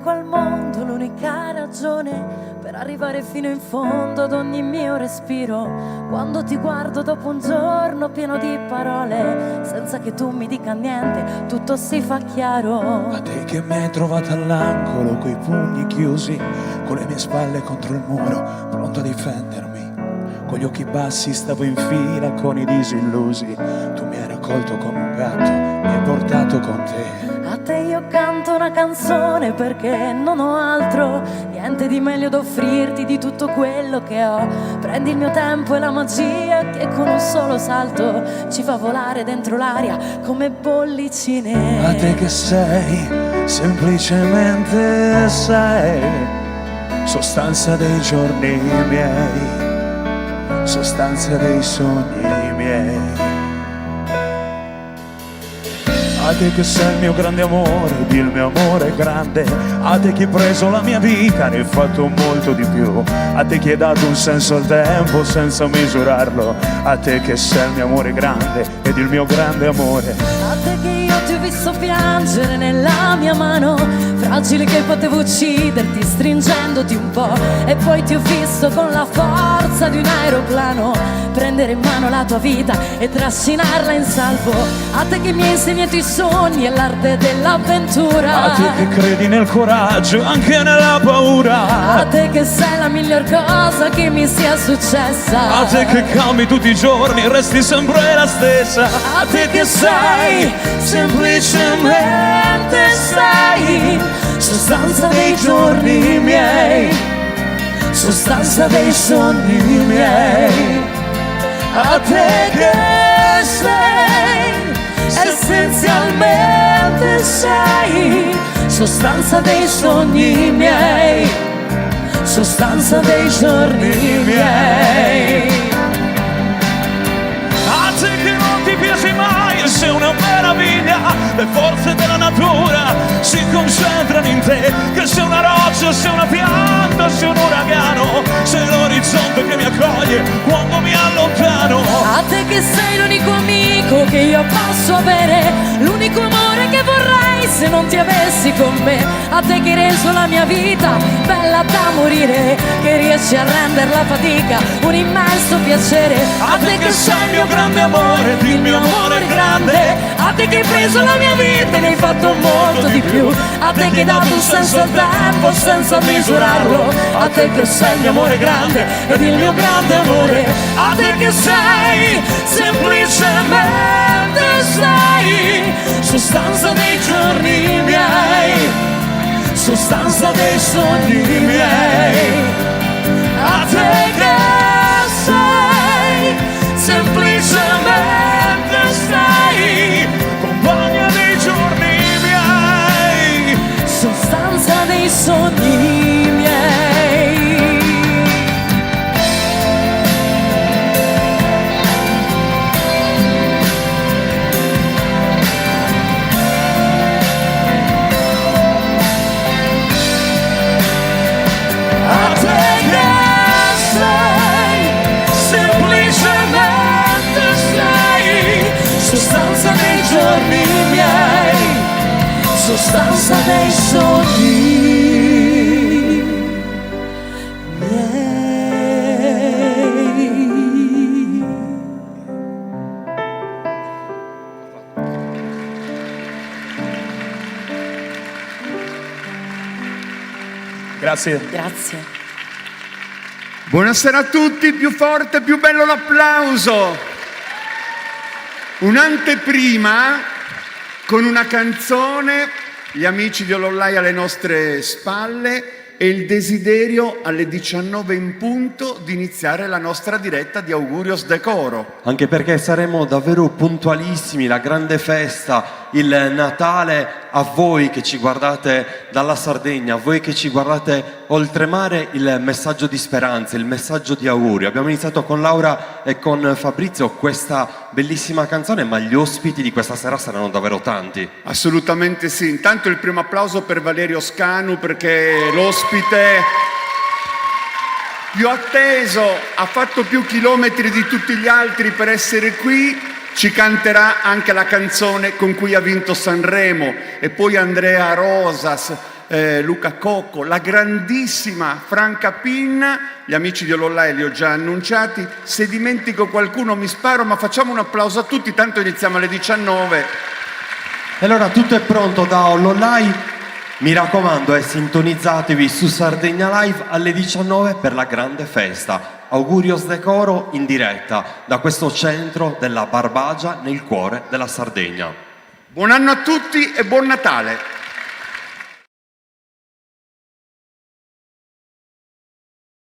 l'unico al mondo, l'unica ragione per arrivare fino in fondo ad ogni mio respiro. Quando ti guardo dopo un giorno pieno di parole, senza che tu mi dica niente, tutto si fa chiaro. A te che mi hai trovato all'angolo, coi pugni chiusi, con le mie spalle contro il muro, pronto a difendermi. Con gli occhi bassi stavo in fila con i disillusi. Tu mi hai raccolto come un gatto, mi hai portato con te. A te io canto una canzone perché non ho altro, niente di meglio da offrirti di tutto quello che ho. Prendi il mio tempo e la magia che con un solo salto ci fa volare dentro l'aria come bollicine. A te che sei, semplicemente sei, sostanza dei giorni miei, sostanza dei sogni miei. A te che sei il mio grande amore, il mio amore grande. A te che hai preso la mia vita, ne hai fatto molto di più. A te che hai dato un senso al tempo senza misurarlo. A te che sei il mio amore grande ed il mio grande amore. A te che io ti ho visto piangere nella mia mano, fragile che potevo ucciderti stringendoti un po'. E poi ti ho visto con la forza di un aeroplano prendere in mano la tua vita e trascinarla in salvo. A te che mi hai insegnato i sogni e l'arte dell'avventura. A te che credi nel coraggio anche nella paura. A te che sei la miglior cosa che mi sia successa. A te che cambi tutti i giorni e resti sempre la stessa. A te che sei, semplicemente sei, sostanza dei giorni miei, sostanza dei sogni miei. A te che sei, essenzialmente sei, sostanza dei sogni miei, sostanza dei giorni miei. A te che non ti piaci mai, sei una meraviglia. Le forze della natura si concentrano in te. Che sei una roccia, sei una pianta, sei un uragano. Sei l'orizzonte che mi accoglie quando mi allontano. A te che sei l'unico amico che io posso avere, l'unico amore che vorrei se non ti avessi con me. A te che hai reso la mia vita bella da morire, che riesci a rendere la fatica un immenso piacere. A te che sei il mio grande amore, il mio amore grande. A te che hai preso la mia vita e ne hai fatto molto di più. A te che hai dato un senso al tempo senza misurarlo. A te che sei il mio amore grande ed il mio grande amore. A te che sei, semplicemente sei, sostanza dei giorni miei, sostanza dei sogni miei. A te che sei, semplicemente sei, compagna dei giorni miei, sostanza dei sogni miei. A te che sei, semplicemente sei, sostanza dei giorni miei, sostanza dei sogni miei. Grazie. Grazie. Buonasera a tutti, più forte, più bello l'applauso. Un'anteprima con una canzone, gli amici di Olollai alle nostre spalle e il desiderio alle 19 in punto di iniziare la nostra diretta di Augurios Decoro. Anche perché saremo davvero puntualissimi, la grande festa, il Natale. A voi che ci guardate dalla Sardegna, a voi che ci guardate oltremare, il messaggio di speranza, il messaggio di augurio. Abbiamo iniziato con Laura e con Fabrizio questa bellissima canzone, ma gli ospiti di questa sera saranno davvero tanti. Assolutamente sì. Intanto il primo applauso per Valerio Scanu, perché l'ospite più atteso, ha fatto più chilometri di tutti gli altri per essere qui. Ci canterà anche la canzone con cui ha vinto Sanremo, e poi Andrea Rosas, Luca Cocco, la grandissima Franca Pinna, gli amici di Olollai li ho già annunciati. Se dimentico qualcuno mi sparo, ma facciamo un applauso a tutti, tanto iniziamo alle 19. E allora tutto è pronto da Olollai, mi raccomando sintonizzatevi su Sardegna Live alle 19 per la grande festa. Augurios Decoro in diretta da questo centro della Barbagia nel cuore della Sardegna. Buon anno a tutti e buon Natale!